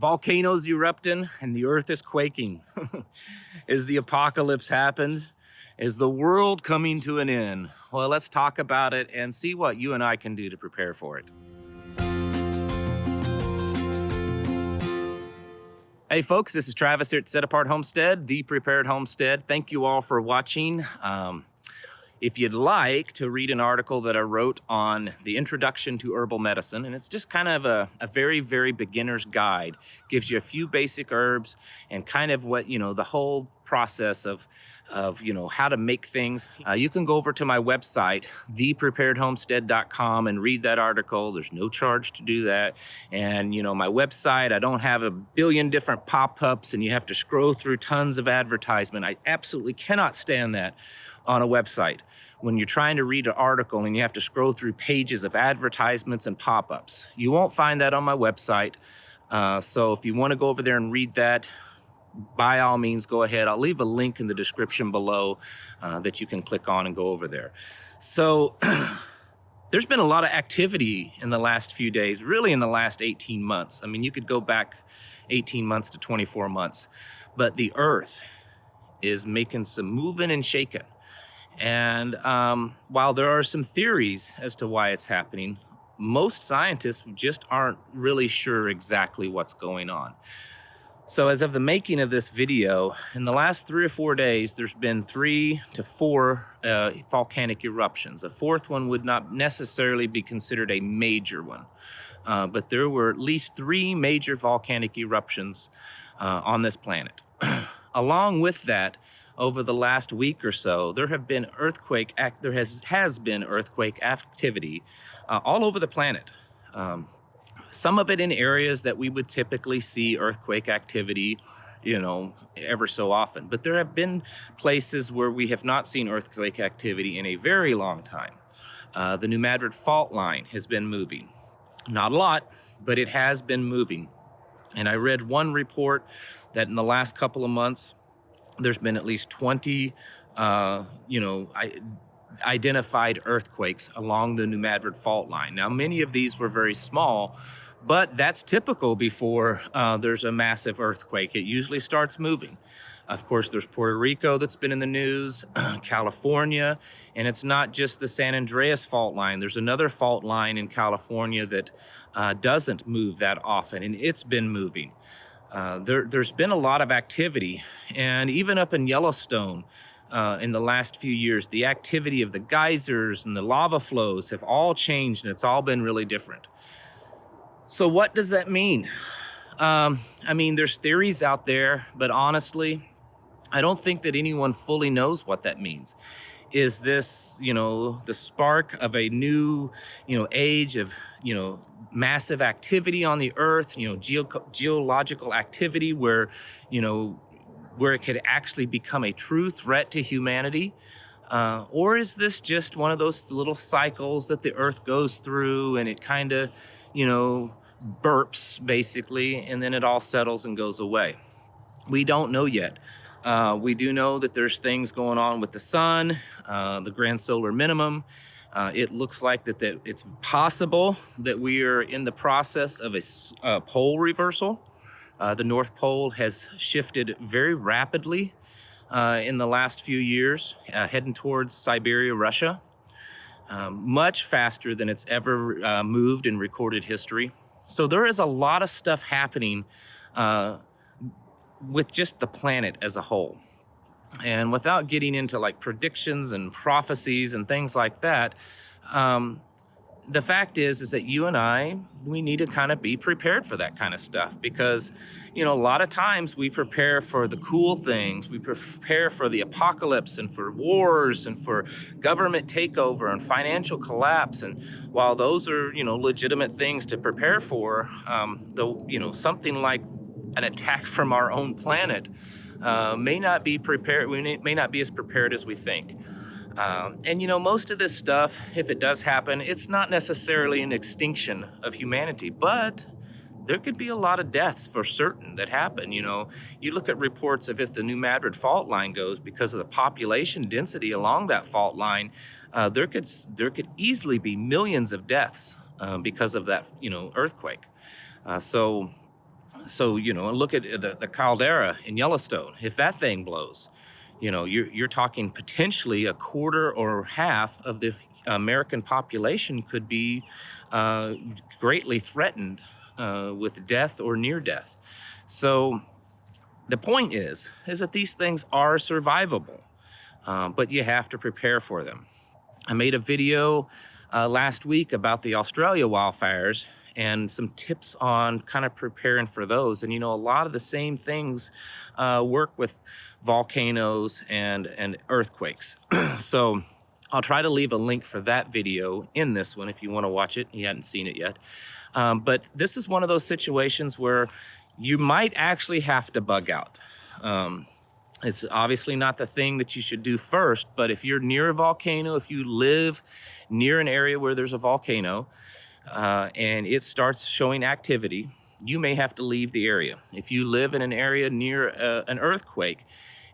Volcanoes erupting and the earth is quaking. Is the apocalypse happened? Is the world coming to an end? Well, let's talk about it and see what you and I can do to prepare for it. Hey folks, this is Travis here at Set Apart Homestead, the Prepared Homestead. Thank you all for watching. If you'd like to read an article that I wrote on the introduction to herbal medicine, and it's just kind of a very, very beginner's guide, gives you a few basic herbs and kind of what, the whole process of how to make things. You can go over to my website, thepreparedhomestead.com, and read that article. There's no charge to do that. And, my website, I don't have a billion different pop-ups and you have to scroll through tons of advertisement. I absolutely cannot stand that on a website. When you're trying to read an article and you have to scroll through pages of advertisements and pop-ups. You won't find that on my website. So if you want to go over there and read that, by all means, go ahead. I'll leave a link in the description below that you can click on and go over there. So there's been a lot of activity in the last few days, really in the last 18 months. I mean, you could go back 18 months to 24 months, but the earth is making some moving and shaking. And while there are some theories as to why it's happening, most scientists just aren't really sure exactly what's going on. So as of the making of this video, in the last 3 or 4 days, there's been 3 to 4 volcanic eruptions. A fourth one would not necessarily be considered a major one, but there were at least 3 major volcanic eruptions on this planet. Along with that, over the last week or so, there has been earthquake activity all over the planet. Some of it in areas that we would typically see earthquake activity, ever so often. But there have been places where we have not seen earthquake activity in a very long time. The New Madrid fault line has been moving. Not a lot, but it has been moving. And I read one report that in the last couple of months, there's been at least 20, identified earthquakes along the New Madrid fault line. Now, many of these were very small, but that's typical before there's a massive earthquake. It usually starts moving. Of course, there's Puerto Rico that's been in the news, California, and it's not just the San Andreas fault line. There's another fault line in California that doesn't move that often, and it's been moving. There's been a lot of activity, and even up in Yellowstone in the last few years, the activity of the geysers and the lava flows have all changed, and it's all been really different. So what does that mean? There's theories out there, but honestly, I don't think that anyone fully knows what that means. Is this, the spark of a new, age of, massive activity on the earth, geological activity where it could actually become a true threat to humanity? Or is this just one of those little cycles that the earth goes through and it kind of, burps basically, and then it all settles and goes away? We don't know yet. We do know that there's things going on with the sun, the grand solar minimum. It looks like that it's possible that we are in the process of a pole reversal. The North Pole has shifted very rapidly in the last few years, heading towards Siberia, Russia, much faster than it's ever moved in recorded history. So there is a lot of stuff happening with just the planet as a whole. And without getting into like predictions and prophecies and things like that, the fact is that you and I, we need to kind of be prepared for that kind of stuff because, a lot of times we prepare for the cool things. We prepare for the apocalypse and for wars and for government takeover and financial collapse. And while those are, legitimate things to prepare for, something like an attack from our own planet may not be prepared. We may not be as prepared as we think. Most of this stuff, if it does happen, it's not necessarily an extinction of humanity, but there could be a lot of deaths for certain that happen. You look at reports of if the New Madrid fault line goes, because of the population density along that fault line, there could easily be millions of deaths because of that, earthquake. So So, look at the caldera in Yellowstone. If that thing blows, you're talking potentially a quarter or half of the American population could be greatly threatened with death or near death. So the point is that these things are survivable, but you have to prepare for them. I made a video last week about the Australia wildfires and some tips on kind of preparing for those. And, a lot of the same things work with volcanoes and earthquakes. So I'll try to leave a link for that video in this one if you want to watch it. You hadn't seen it yet. But this is one of those situations where you might actually have to bug out. It's obviously not the thing that you should do first, but if you're near a volcano, if you live near an area where there's a volcano and it starts showing activity, you may have to leave the area. If you live in an area near an earthquake,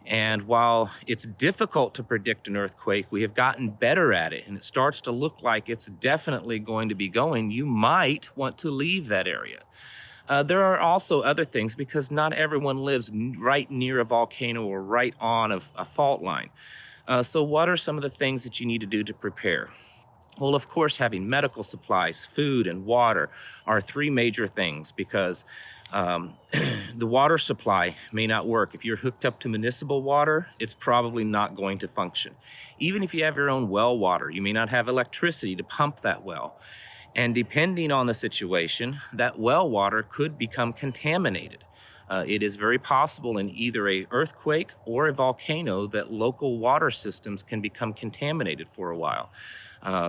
and while it's difficult to predict an earthquake, we have gotten better at it, and it starts to look like it's definitely going to be going, you might want to leave that area. There are also other things, because not everyone lives right near a volcano or right on a fault line. So what are some of the things that you need to do to prepare? Well, of course, having medical supplies, food, and water are three major things, because the water supply may not work. If you're hooked up to municipal water, it's probably not going to function. Even if you have your own well water, you may not have electricity to pump that well. And depending on the situation, that well water could become contaminated. It is very possible in either an earthquake or a volcano that local water systems can become contaminated for a while.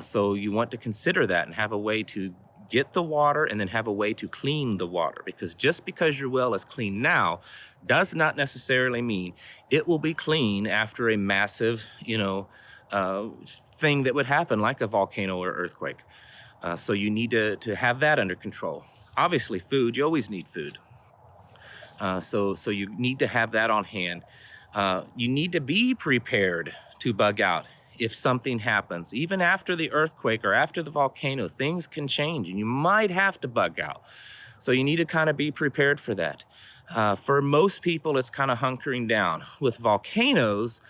So you want to consider that and have a way to get the water and then have a way to clean the water. Because just because your well is clean now does not necessarily mean it will be clean after a massive, thing that would happen like a volcano or earthquake. So you need to have that under control. Obviously, food, you always need food. So you need to have that on hand. You need to be prepared to bug out if something happens. Even after the earthquake or after the volcano, things can change and you might have to bug out. So you need to kind of be prepared for that. For most people, it's kind of hunkering down. With volcanoes,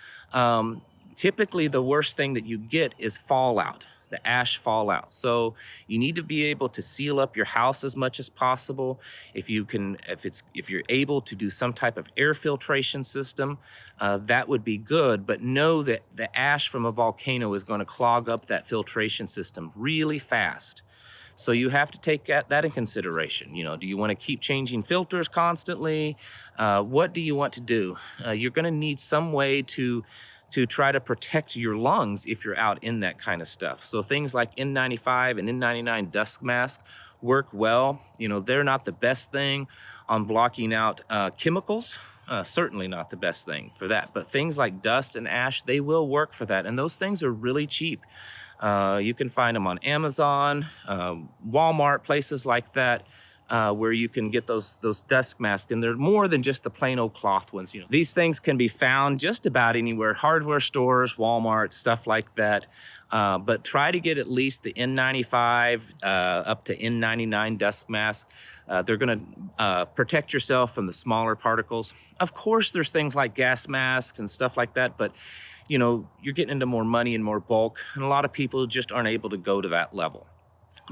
typically the worst thing that you get is fallout. The ash fallout. So you need to be able to seal up your house as much as possible. If you're able to do some type of air filtration system, that would be good. But know that the ash from a volcano is going to clog up that filtration system really fast. So you have to take that in consideration. Do you want to keep changing filters constantly? What do you want to do? You're going to need some way to try to protect your lungs if you're out in that kind of stuff. So things like N95 and N99 dust masks work well. They're not the best thing on blocking out chemicals. Certainly not the best thing for that. But things like dust and ash, they will work for that. And those things are really cheap. You can find them on Amazon, Walmart, places like that. Where you can get those dust masks, and they're more than just the plain old cloth ones. These things can be found just about anywhere, hardware stores, Walmart, stuff like that. But try to get at least the N95 up to N99 dust mask. They're going to protect yourself from the smaller particles. Of course, there's things like gas masks and stuff like that, but you're getting into more money and more bulk, and a lot of people just aren't able to go to that level.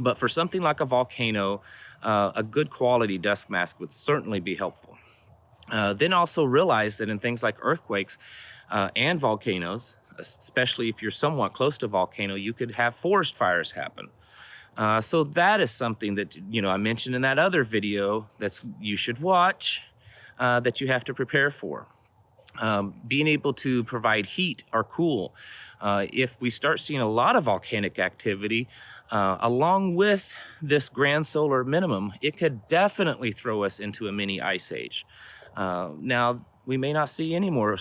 But for something like a volcano, a good quality dust mask would certainly be helpful. Then also realize that in things like earthquakes and volcanoes, especially if you're somewhat close to a volcano, you could have forest fires happen. So that is something that, I mentioned in that other video you should watch, that you have to prepare for. Being able to provide heat or cool. If we start seeing a lot of volcanic activity, along with this grand solar minimum, it could definitely throw us into a mini ice age. Now, we may not see any more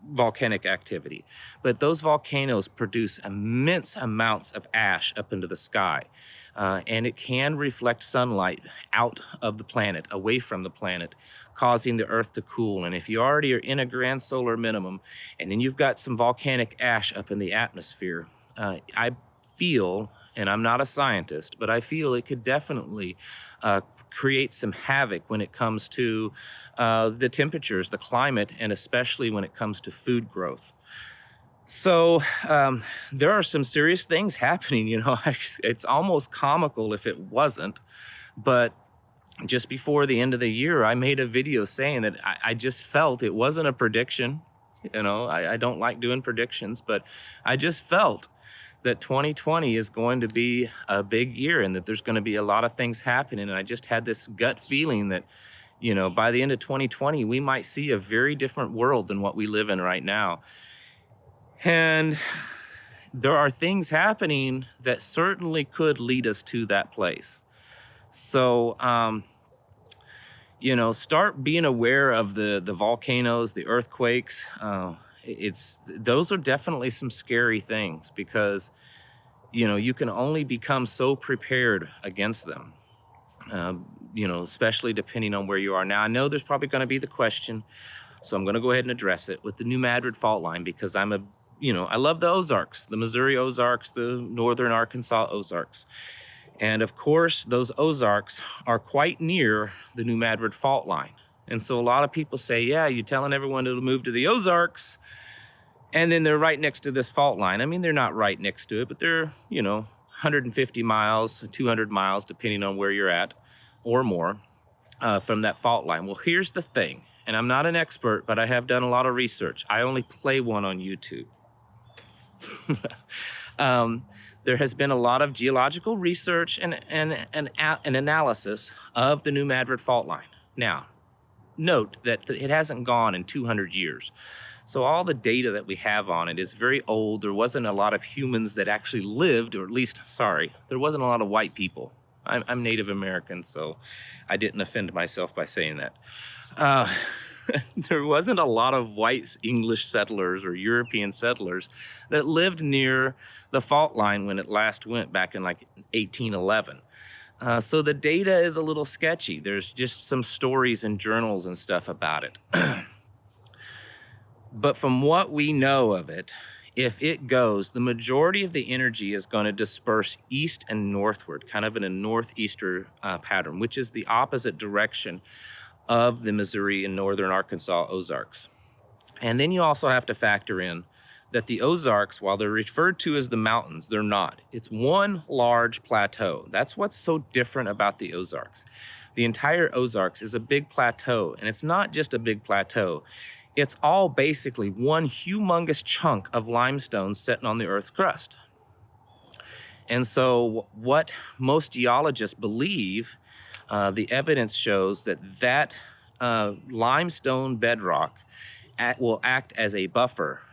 volcanic activity, but those volcanoes produce immense amounts of ash up into the sky. And it can reflect sunlight out of the planet, away from the planet, causing the Earth to cool. And if you already are in a grand solar minimum, and then you've got some volcanic ash up in the atmosphere, I feel, and I'm not a scientist, but I feel it could definitely create some havoc when it comes to the temperatures, the climate, and especially when it comes to food growth. So there are some serious things happening. It's almost comical if it wasn't, but just before the end of the year, I made a video saying that I just felt it wasn't a prediction. I don't like doing predictions, but I just felt that 2020 is going to be a big year and that there's going to be a lot of things happening. And I just had this gut feeling that, by the end of 2020, we might see a very different world than what we live in right now. And there are things happening that certainly could lead us to that place. So, start being aware of the volcanoes, the earthquakes. Those are definitely some scary things because, you can only become so prepared against them, especially depending on where you are. Now, I know there's probably going to be the question, so I'm going to go ahead and address it with the New Madrid fault line because I love the Ozarks, the Missouri Ozarks, the Northern Arkansas Ozarks. And of course, those Ozarks are quite near the New Madrid fault line. And so a lot of people say, yeah, you're telling everyone to move to the Ozarks, and then they're right next to this fault line. I mean, they're not right next to it, but they're, 150 miles, 200 miles, depending on where you're at, or more, from that fault line. Well, here's the thing, and I'm not an expert, but I have done a lot of research. I only play one on YouTube. There has been a lot of geological research and analysis of the New Madrid fault line. Now, note that it hasn't gone in 200 years. So all the data that we have on it is very old. There wasn't a lot of humans that actually lived, or at least, there wasn't a lot of white people. I'm Native American, so I didn't offend myself by saying that. There wasn't a lot of white English settlers or European settlers that lived near the fault line when it last went back in like 1811. So the data is a little sketchy. There's just some stories and journals and stuff about it. But from what we know of it, if it goes, the majority of the energy is going to disperse east and northward, kind of in a northeaster pattern, which is the opposite direction of the Missouri and Northern Arkansas Ozarks. And then you also have to factor in that the Ozarks, while they're referred to as the mountains, they're not. It's one large plateau. That's what's so different about the Ozarks. The entire Ozarks is a big plateau, and it's not just a big plateau. It's all basically one humongous chunk of limestone sitting on the Earth's crust. And so what most geologists believe, the evidence shows that limestone bedrock will act as a buffer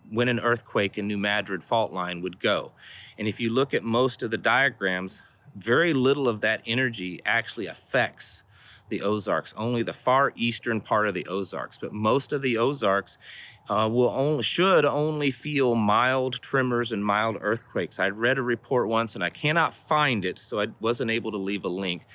when an earthquake in New Madrid fault line would go. And if you look at most of the diagrams, very little of that energy actually affects the Ozarks, only the far eastern part of the Ozarks. But most of the Ozarks should only feel mild tremors and mild earthquakes. I read a report once, and I cannot find it, so I wasn't able to leave a link,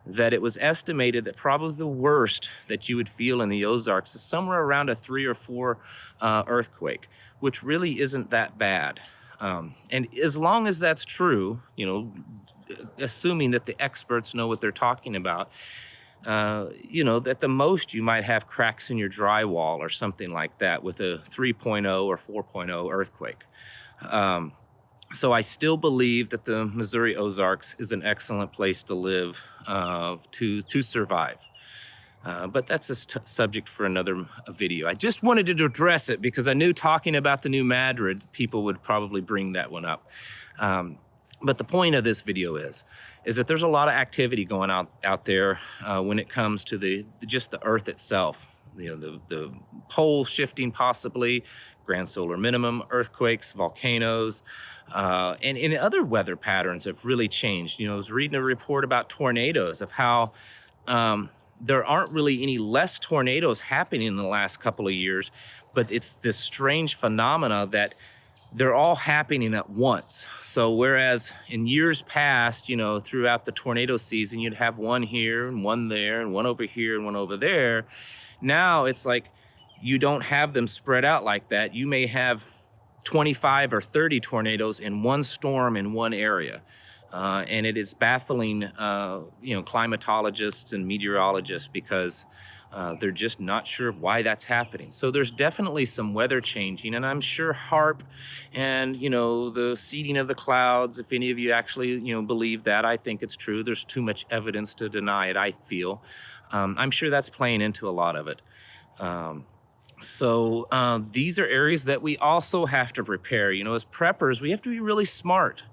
that it was estimated that probably the worst that you would feel in the Ozarks is somewhere around a 3 or 4 earthquake, which really isn't that bad. And as long as that's true, assuming that the experts know what they're talking about, that the most you might have cracks in your drywall or something like that with a 3.0 or 4.0 earthquake. So I still believe that the Missouri Ozarks is an excellent place to live, to survive. But that's a subject for another video. I just wanted to address it because I knew talking about the New Madrid, people would probably bring that one up. But the point of this video is that there's a lot of activity going out there when it comes to just the Earth itself. The poles shifting possibly, grand solar minimum, earthquakes, volcanoes, and other weather patterns have really changed. I was reading a report about tornadoes, of how there aren't really any less tornadoes happening in the last couple of years, but it's this strange phenomena that they're all happening at once. So whereas in years past, throughout the tornado season, you'd have one here and one there and one over here and one over there. Now it's like you don't have them spread out like that. You may have 25 or 30 tornadoes in one storm in one area. And it is baffling, climatologists and meteorologists because they're just not sure why that's happening. So there's definitely some weather changing, and I'm sure HARP and, the seeding of the clouds, if any of you actually, believe that, I think it's true. There's too much evidence to deny it, I feel. I'm sure that's playing into a lot of it. So these are areas that we also have to prepare. As preppers, we have to be really smart.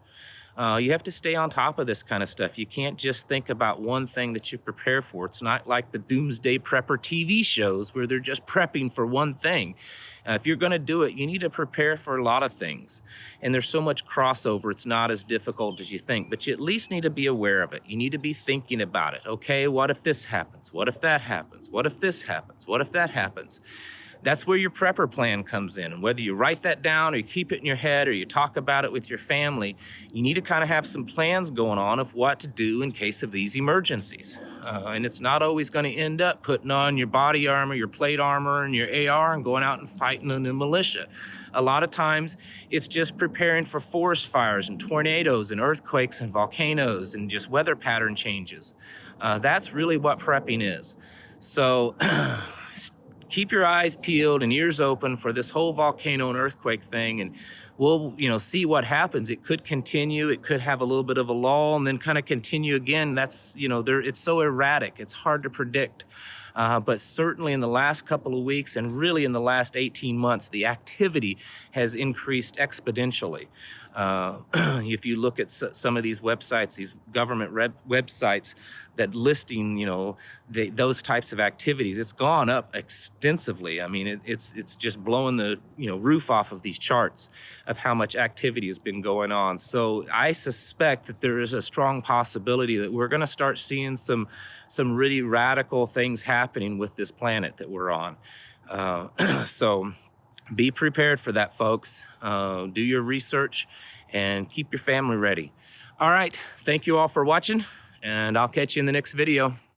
You have to stay on top of this kind of stuff. You can't just think about one thing that you prepare for. It's not like the Doomsday Prepper TV shows where they're just prepping for one thing. If you're going to do it, you need to prepare for a lot of things. And there's so much crossover, it's not as difficult as you think, but you at least need to be aware of it. You need to be thinking about it. Okay, what if this happens? What if that happens? What if this happens? What if that happens? That's where your prepper plan comes in. And whether you write that down or you keep it in your head or you talk about it with your family, you need to kind of have some plans going on of what to do in case of these emergencies. And it's not always going to end up putting on your body armor, your plate armor, and your AR and going out and fighting the militia. A lot of times it's just preparing for forest fires and tornadoes and earthquakes and volcanoes and just weather pattern changes. That's really what prepping is. So keep your eyes peeled and ears open for this whole volcano and earthquake thing, and we'll, see what happens. It could continue. It could have a little bit of a lull and then kind of continue again. That's, it's so erratic. It's hard to predict. But certainly in the last couple of weeks and really in the last 18 months, the activity has increased exponentially. If you look at some of these websites, these government websites that listing, those types of activities, it's gone up extensively. I mean, it's just blowing the, roof off of these charts of how much activity has been going on. So I suspect that there is a strong possibility that we're going to start seeing some really radical things happening with this planet that we're on. So be prepared for that, folks. Do your research and keep your family ready. All right. Thank you all for watching, and I'll catch you in the next video.